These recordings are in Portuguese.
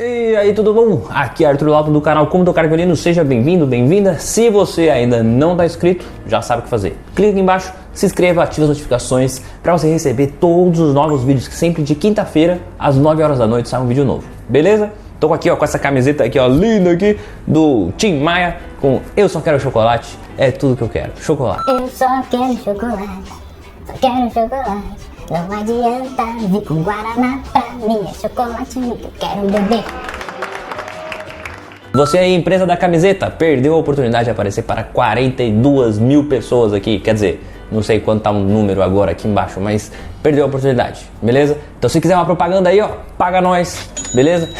E aí, tudo bom? Aqui é Arthur Lauto do canal Como Tocar Violino, seja bem-vindo, bem-vinda. Se você ainda não está inscrito, já sabe o que fazer. Clica aqui embaixo, se inscreva, ative as notificações para você receber todos os novos vídeos, que sempre de quinta-feira, às 9 horas da noite, sai um vídeo novo, beleza? Tô aqui ó, com essa camiseta aqui, ó, linda aqui, do Tim Maia, com Eu Só Quero Chocolate, é tudo que eu quero, chocolate. Eu só quero chocolate, só quero chocolate. Não adianta vir com Guaraná pra mim, é chocolate que eu quero beber. Você aí, empresa da camiseta, perdeu a oportunidade de aparecer para 42 mil pessoas aqui, quer dizer, não sei quanto tá o número agora aqui embaixo, mas perdeu a oportunidade, beleza? Então se quiser uma propaganda aí, ó, paga nós, beleza?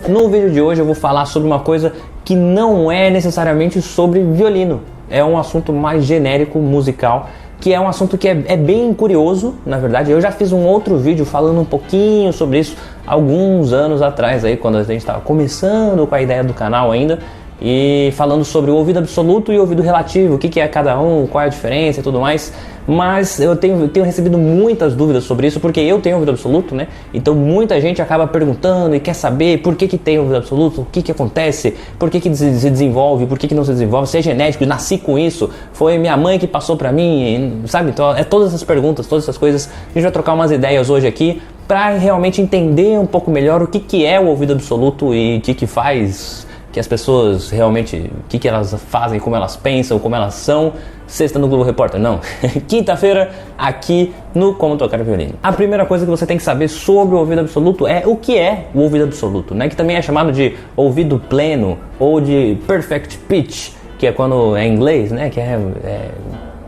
No vídeo de hoje eu vou falar sobre uma coisa que não é necessariamente sobre violino, é um assunto mais genérico, musical, que é um assunto que é bem curioso, na verdade. Eu já fiz um outro vídeo falando um pouquinho sobre isso alguns anos atrás, aí, quando a gente estava começando com a ideia do canal ainda, e falando sobre o ouvido absoluto e o ouvido relativo, o que é cada um, qual é a diferença e tudo mais. Mas eu tenho recebido muitas dúvidas sobre isso, porque eu tenho ouvido absoluto, né? Então muita gente acaba perguntando e quer saber por que tem ouvido absoluto, o que acontece, por que se desenvolve, por que não se desenvolve, se é genético, nasci com isso, foi minha mãe que passou pra mim, sabe? Então é todas essas perguntas, todas essas coisas. A gente vai trocar umas ideias hoje aqui para realmente entender um pouco melhor o que é o ouvido absoluto e o que faz que as pessoas realmente, o que elas fazem, como elas pensam, como elas são. Sexta no Globo Repórter, não. Quinta-feira, aqui no Como Tocar Violino. A primeira coisa que você tem que saber sobre o ouvido absoluto é o que é o ouvido absoluto, né? Que também é chamado de ouvido pleno ou de perfect pitch, que é quando é em inglês, né? Que é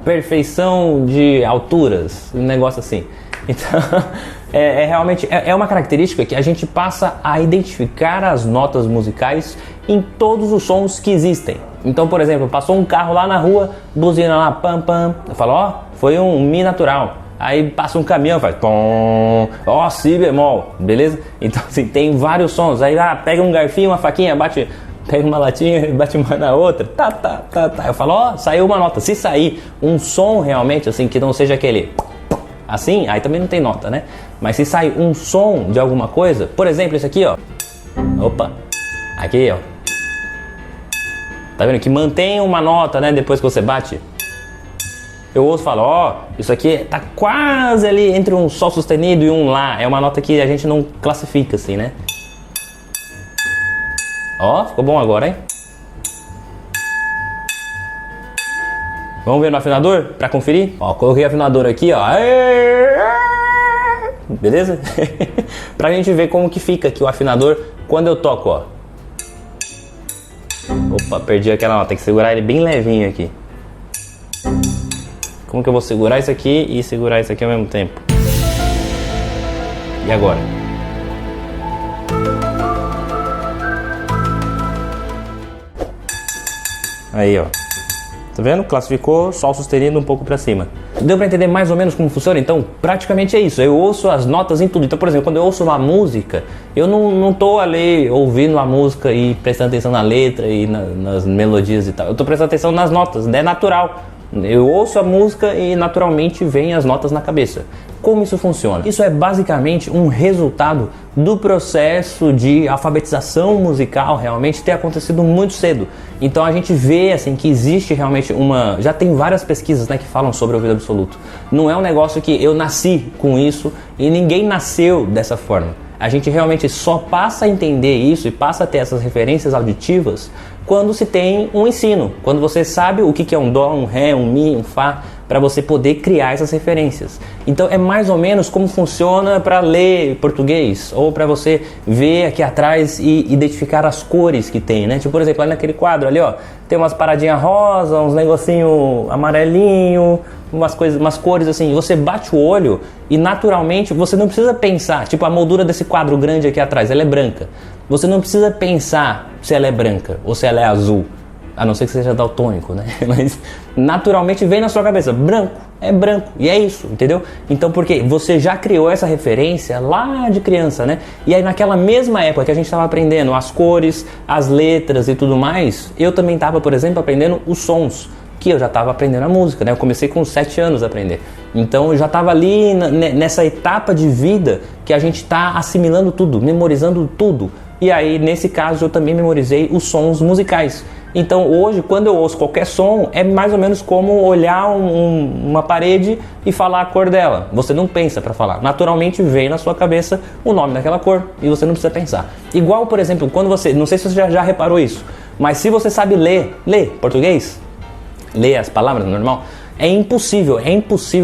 perfeição de alturas, um negócio assim. Então, realmente uma característica que a gente passa a identificar as notas musicais em todos os sons que existem. Então, por exemplo, passou um carro lá na rua, buzina lá, pam, pam. Eu falo, ó, foi um Mi natural. Aí passa um caminhão, faz pom, ó, Si bemol, beleza? Então, assim, tem vários sons. Aí pega um garfinho, uma faquinha, pega uma latinha e bate uma na outra, tá. Eu falo, ó, saiu uma nota. Se sair um som realmente, assim, que não seja aquele assim, aí também não tem nota, né? Mas se sair um som de alguma coisa, por exemplo, esse aqui, ó. Opa, aqui, ó. Tá vendo? Que mantém uma nota, né? Depois que você bate. Eu ouço e falo, ó, isso aqui tá quase ali entre um Sol sustenido e um Lá. É uma nota que a gente não classifica assim, né? Ó, ficou bom agora, hein? Vamos ver no afinador pra conferir? Ó, coloquei o afinador aqui, ó. Beleza? Pra gente ver como que fica aqui o afinador quando eu toco, ó. Opa, perdi aquela nota. Tem que segurar ele bem levinho aqui. Como que eu vou segurar isso aqui e segurar isso aqui ao mesmo tempo? E agora? Aí, ó. Tá vendo? Classificou Sol sustenido um pouco pra cima. Deu pra entender mais ou menos como funciona? Então, praticamente é isso. Eu ouço as notas em tudo. Então, por exemplo, quando eu ouço uma música, eu não tô ali ouvindo a música e prestando atenção na letra e nas melodias e tal. Eu tô prestando atenção nas notas, é natural. Eu ouço a música e naturalmente vem as notas na cabeça. Como isso funciona? Isso é basicamente um resultado do processo de alfabetização musical realmente ter acontecido muito cedo. Então a gente vê assim que existe realmente já tem várias pesquisas, né, que falam sobre o ouvido absoluto. Não é um negócio que eu nasci com isso e ninguém nasceu dessa forma. A gente realmente só passa a entender isso e passa a ter essas referências auditivas quando se tem um ensino, quando você sabe o que é um Dó, um Ré, um Mi, um Fá, para você poder criar essas referências. Então é mais ou menos como funciona para ler português, ou para você ver aqui atrás e identificar as cores que tem, né? Tipo, por exemplo, ali naquele quadro ali, ó, tem umas paradinhas rosa, uns negocinho amarelinho, umas cores assim. Você bate o olho e naturalmente você não precisa pensar, tipo a moldura desse quadro grande aqui atrás, ela é branca. Você não precisa pensar se ela é branca ou se ela é azul, a não ser que seja daltônico, né? Mas naturalmente vem na sua cabeça, branco, é branco, e é isso, entendeu? Então porque você já criou essa referência lá de criança, né? E aí naquela mesma época que a gente estava aprendendo as cores, as letras e tudo mais, eu também estava, por exemplo, aprendendo os sons, que eu já estava aprendendo a música, né? Eu comecei com 7 anos a aprender. Então eu já estava ali nessa etapa de vida que a gente está assimilando tudo, memorizando tudo E aí, nesse caso, eu também memorizei os sons musicais. Então hoje, quando eu ouço qualquer som, é mais ou menos como olhar uma parede e falar a cor dela. Você não pensa para falar. Naturalmente vem na sua cabeça o nome daquela cor e você não precisa pensar. Igual, por exemplo, quando você... Não sei se você já reparou isso, mas se você sabe ler português, ler as palavras normal, é impossível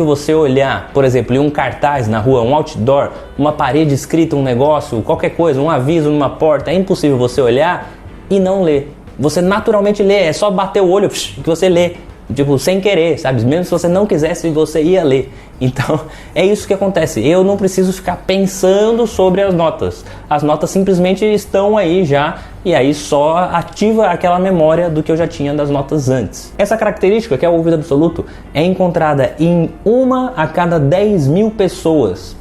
você olhar, por exemplo, em um cartaz na rua, um outdoor, uma parede escrita, um negócio, qualquer coisa, um aviso numa porta, é impossível você olhar e não ler. Você naturalmente lê, é só bater o olho que você lê, tipo, sem querer, sabe? Mesmo se você não quisesse, você ia ler. Então, é isso que acontece. Eu não preciso ficar pensando sobre as notas. As notas simplesmente estão aí já, e aí só ativa aquela memória do que eu já tinha das notas antes. Essa característica, que é o ouvido absoluto, é encontrada em 1 a cada 10 mil pessoas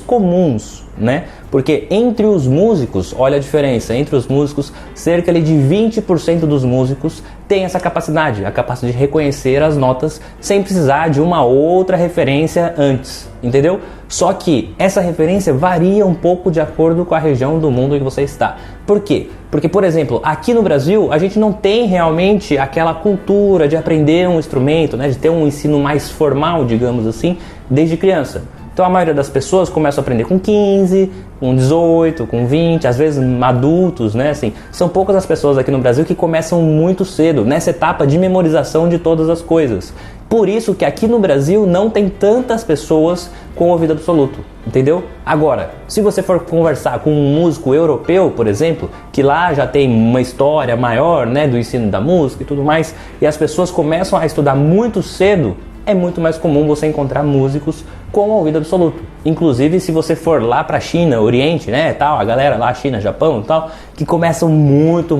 comuns, né? Porque entre os músicos, olha a diferença, entre os músicos, cerca de 20% dos músicos tem essa capacidade, a capacidade de reconhecer as notas sem precisar de uma outra referência antes, entendeu? Só que essa referência varia um pouco de acordo com a região do mundo em que você está. Por quê? Porque, por exemplo, aqui no Brasil, a gente não tem realmente aquela cultura de aprender um instrumento, né, de ter um ensino mais formal, digamos assim, desde criança. Então a maioria das pessoas começa a aprender com 15, com 18, com 20, às vezes adultos, né? Assim, são poucas as pessoas aqui no Brasil que começam muito cedo, nessa etapa de memorização de todas as coisas. Por isso que aqui no Brasil não tem tantas pessoas com ouvido absoluto, entendeu? Agora, se você for conversar com um músico europeu, por exemplo, que lá já tem uma história maior, né, do ensino da música e tudo mais, e as pessoas começam a estudar muito cedo, é muito mais comum você encontrar músicos com ouvido absoluto. Inclusive, se você for lá para a China, Oriente, né, tal, a galera lá, China, Japão e tal, que começam muito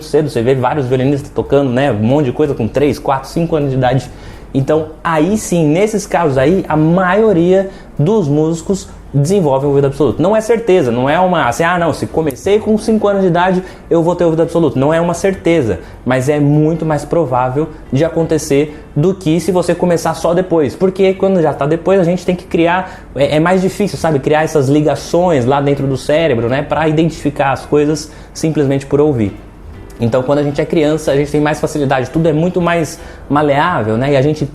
cedo, você vê vários violinistas tocando, né, um monte de coisa com 3, 4, 5 anos de idade. Então, aí sim, nesses casos aí, a maioria dos músicos desenvolvem o ouvido absoluto. Não é certeza, não é uma assim, se comecei com 5 anos de idade, eu vou ter ouvido absoluto. Não é uma certeza, mas é muito mais provável de acontecer do que se você começar só depois. Porque quando já está depois, a gente tem que criar, é mais difícil, sabe? Criar essas ligações lá dentro do cérebro, né? Para identificar as coisas simplesmente por ouvir. Então, quando a gente é criança, a gente tem mais facilidade, tudo é muito mais maleável, né? E a gente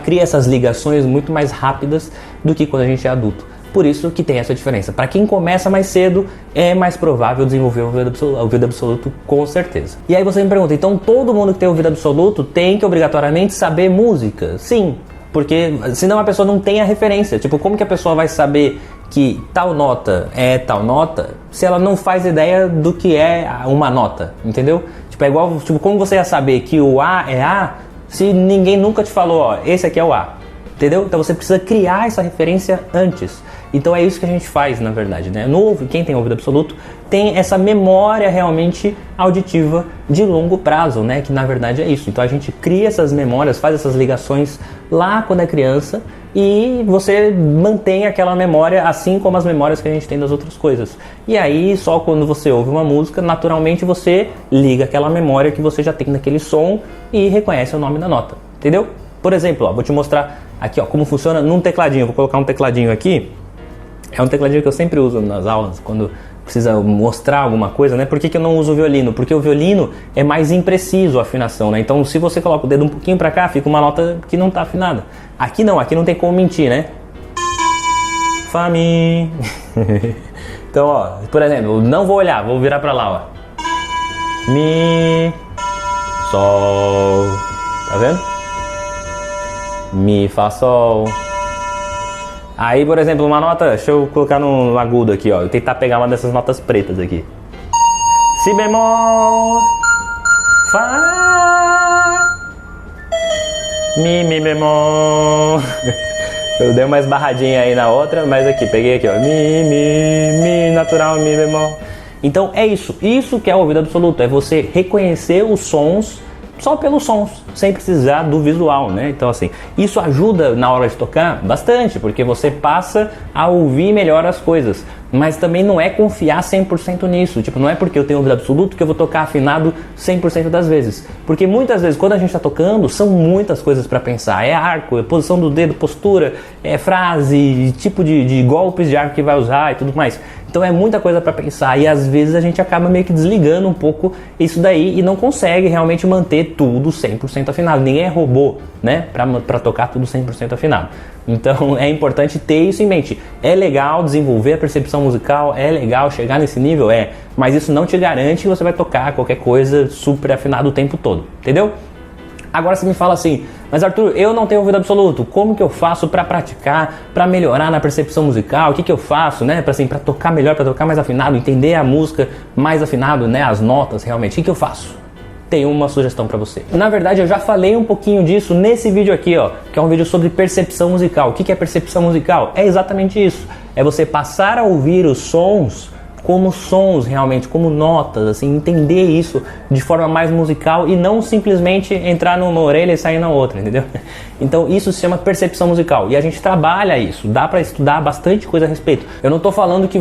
cria essas ligações muito mais rápidas do que quando a gente é adulto. Por isso que tem essa diferença. Para quem começa mais cedo, é mais provável desenvolver o ouvido absoluto, com certeza. E aí você me pergunta, então todo mundo que tem ouvido absoluto tem que obrigatoriamente saber música? Sim, porque senão a pessoa não tem a referência. Tipo, como que a pessoa vai saber que tal nota é tal nota se ela não faz ideia do que é uma nota, entendeu? Tipo, é igual, tipo, como você ia saber que o A é A se ninguém nunca te falou, ó, esse aqui é o A, entendeu? Então você precisa criar essa referência antes. Então é isso que a gente faz, na verdade, né? Quem tem ouvido absoluto tem essa memória realmente auditiva de longo prazo, né? Que na verdade é isso. Então a gente cria essas memórias, faz essas ligações lá quando é criança e você mantém aquela memória assim como as memórias que a gente tem das outras coisas. E aí só quando você ouve uma música, naturalmente você liga aquela memória que você já tem daquele som e reconhece o nome da nota, entendeu? Por exemplo, ó, vou te mostrar aqui, ó, como funciona num tecladinho. Vou colocar um tecladinho aqui. É um tecladinho que eu sempre uso nas aulas, quando precisa mostrar alguma coisa, né? Por que eu não uso o violino? Porque o violino é mais impreciso a afinação, né? Então, se você coloca o dedo um pouquinho pra cá, fica uma nota que não tá afinada. Aqui não tem como mentir, né? Fá, mi. Então, ó, por exemplo, não vou olhar, vou virar pra lá, ó. Mi, sol. Tá vendo? Mi, fá, sol. Aí, por exemplo, uma nota, deixa eu colocar no agudo aqui, ó. Eu tentar pegar uma dessas notas pretas aqui. Si bemol, Fá, Mi bemol. Eu dei uma esbarradinha aí na outra, mas aqui, peguei aqui, ó. Mi natural, Mi bemol. Então é isso que é o ouvido absoluto, é você reconhecer os sons só pelos sons, sem precisar do visual, né? Então assim, isso ajuda na hora de tocar bastante, porque você passa a ouvir melhor as coisas, mas também não é confiar 100% nisso, tipo, não é porque eu tenho ouvido absoluto que eu vou tocar afinado 100% das vezes, porque muitas vezes quando a gente está tocando, são muitas coisas para pensar, é arco, é posição do dedo, postura, é frase, tipo de golpes de arco que vai usar e tudo mais. Então é muita coisa para pensar e às vezes a gente acaba meio que desligando um pouco isso daí e não consegue realmente manter tudo 100% afinado. Ninguém é robô, né, para tocar tudo 100% afinado. Então é importante ter isso em mente. É legal desenvolver a percepção musical, é legal chegar nesse nível, mas isso não te garante que você vai tocar qualquer coisa super afinado o tempo todo, entendeu? Agora você me fala assim, mas Arthur, eu não tenho ouvido absoluto, como que eu faço para praticar, para melhorar na percepção musical, o que eu faço, né, para tocar melhor, para tocar mais afinado, entender a música mais afinado, né, as notas realmente, o que eu faço? Tenho uma sugestão para você. Na verdade, eu já falei um pouquinho disso nesse vídeo aqui, ó, que é um vídeo sobre percepção musical. O que é percepção musical? É exatamente isso, é você passar a ouvir os sons como sons realmente, como notas, assim, entender isso de forma mais musical e não simplesmente entrar numa orelha e sair na outra, entendeu? Então isso se chama percepção musical e a gente trabalha isso, dá para estudar bastante coisa a respeito. Eu não tô falando que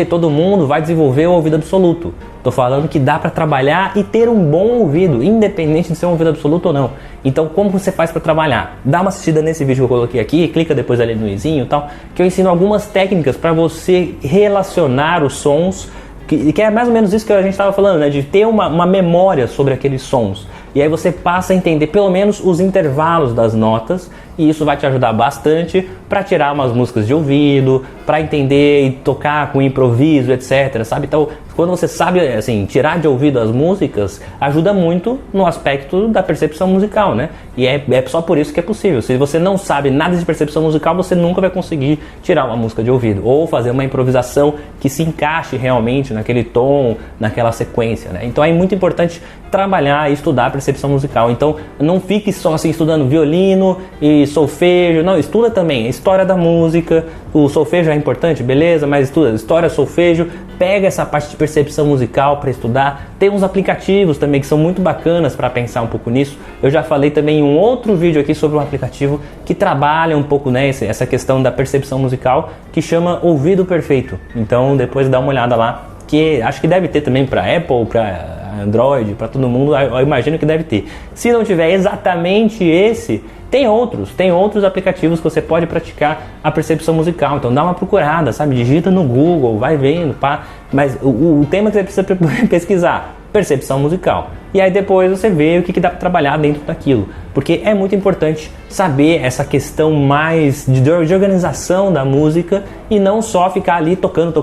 todo mundo vai desenvolver o ouvido absoluto. Tô falando que dá para trabalhar e ter um bom ouvido, independente de ser um ouvido absoluto ou não. Então como você faz para trabalhar? Dá uma assistida nesse vídeo que eu coloquei aqui, clica depois ali no izinho e tal, que eu ensino algumas técnicas para você relacionar os sons, que é mais ou menos isso que a gente estava falando, né? De ter uma memória sobre aqueles sons. E aí você passa a entender pelo menos os intervalos das notas e isso vai te ajudar bastante para tirar umas músicas de ouvido, para entender e tocar com improviso, etc, sabe? Então, quando você sabe, assim, tirar de ouvido as músicas, ajuda muito no aspecto da percepção musical, né? E é só por isso que é possível. Se você não sabe nada de percepção musical, você nunca vai conseguir tirar uma música de ouvido ou fazer uma improvisação que se encaixe realmente naquele tom, naquela sequência, né? Então é muito importante trabalhar e estudar a percepção musical. Então não fique só assim estudando violino e solfejo, não, estuda também a história da música. O solfejo é importante, beleza, mas estuda história, solfejo, pega essa parte de percepção musical para estudar. Tem uns aplicativos também que são muito bacanas para pensar um pouco nisso. Eu já falei também em um outro vídeo aqui sobre um aplicativo que trabalha um pouco, né, essa questão da percepção musical, que chama Ouvido Perfeito. Então depois dá uma olhada lá, que acho que deve ter também para Apple, para Android, para todo mundo, eu imagino que deve ter. Se não tiver exatamente esse, tem outros aplicativos que você pode praticar a percepção musical. Então dá uma procurada, sabe? Digita no Google, vai vendo, pá. Mas o tema que você precisa pesquisar, percepção musical. E aí depois você vê o que dá para trabalhar dentro daquilo. Porque é muito importante saber essa questão mais de organização da música e não só ficar ali tocando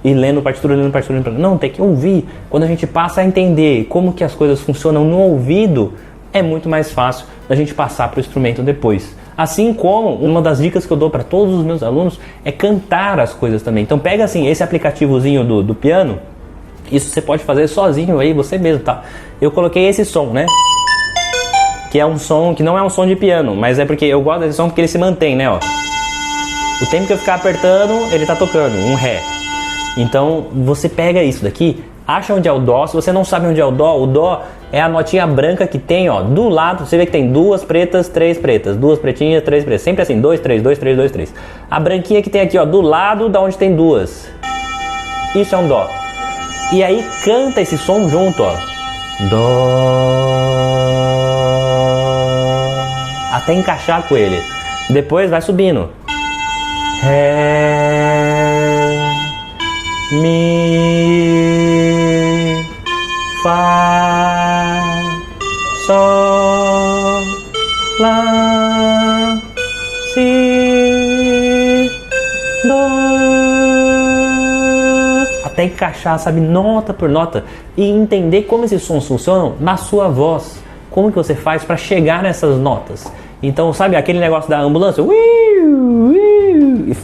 e lendo partitura. Não, tem que ouvir. Quando a gente passa a entender como que as coisas funcionam no ouvido, é muito mais fácil da gente passar para o instrumento depois. Assim como uma das dicas que eu dou para todos os meus alunos é cantar as coisas também. Então pega assim esse aplicativozinho do piano. Isso você pode fazer sozinho aí, você mesmo, tá? Eu coloquei esse som, né? Que é um som, que não é um som de piano, mas é porque eu gosto desse som porque ele se mantém, né, ó. O tempo que eu ficar apertando, ele tá tocando, um Ré. Então, você pega isso daqui, acha onde é o Dó. Se você não sabe onde é o Dó é a notinha branca que tem, ó, do lado. Você vê que tem 2 pretas, 3 pretas, 2 pretinhas, 3 pretas. Sempre assim, 2, 3, 2, 3, 2, 3. A branquinha que tem aqui, ó, do lado da onde tem 2. Isso é um Dó. E aí canta esse som junto, ó. Dó. Até encaixar com ele. Depois vai subindo. Ré. Mi. Fá. Sol. Lá. Si. Dó. Até encaixar, sabe, nota por nota e entender como esses sons funcionam na sua voz. Como que você faz para chegar nessas notas? Então, sabe aquele negócio da ambulância?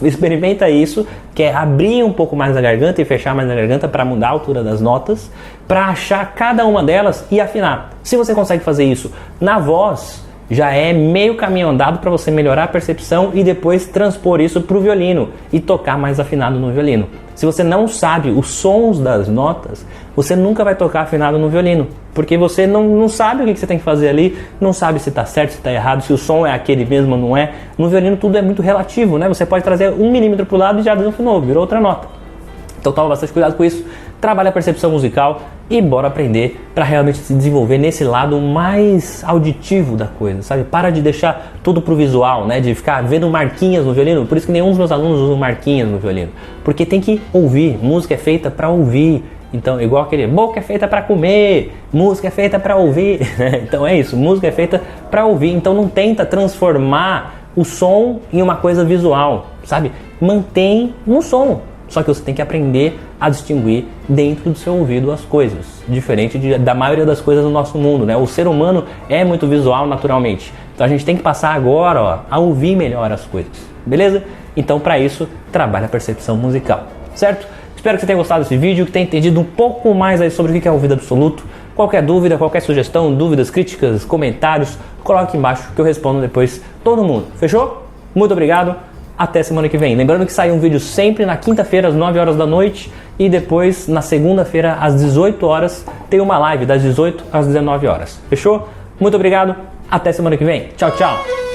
Experimenta isso, que é abrir um pouco mais a garganta e fechar mais a garganta para mudar a altura das notas, para achar cada uma delas e afinar. Se você consegue fazer isso na voz, já é meio caminho andado para você melhorar a percepção e depois transpor isso para o violino e tocar mais afinado no violino. Se você não sabe os sons das notas, você nunca vai tocar afinado no violino, porque você não sabe o que você tem que fazer ali, não sabe se está certo, se está errado, se o som é aquele mesmo ou não é. No violino tudo é muito relativo, né? Você pode trazer 1 milímetro para o lado e já desafinou, virou outra nota. Então toma bastante cuidado com isso, trabalha a percepção musical e bora aprender para realmente se desenvolver nesse lado mais auditivo da coisa, sabe? Para de deixar tudo pro visual, né? De ficar vendo marquinhas no violino. Por isso que nenhum dos meus alunos usa marquinhas no violino. Porque tem que ouvir, música é feita para ouvir. Então, igual aquele, boca é feita para comer, música é feita para ouvir. Então é isso, música é feita para ouvir. Então não tenta transformar o som em uma coisa visual, sabe? Mantém no som. Só que você tem que aprender a distinguir dentro do seu ouvido as coisas, diferente da maioria das coisas do nosso mundo, né? O ser humano é muito visual naturalmente, então a gente tem que passar agora a ouvir melhor as coisas, beleza? Então para isso, trabalha a percepção musical, certo? Espero que você tenha gostado desse vídeo, que tenha entendido um pouco mais aí sobre o que é ouvido absoluto. Qualquer dúvida, qualquer sugestão, dúvidas, críticas, comentários, coloque aqui embaixo que eu respondo depois todo mundo, fechou? Muito obrigado! Até semana que vem. Lembrando que sai um vídeo sempre na quinta-feira às 9 horas da noite e depois na segunda-feira às 18 horas tem uma live das 18 às 19 horas. Fechou? Muito obrigado. Até semana que vem. Tchau, tchau.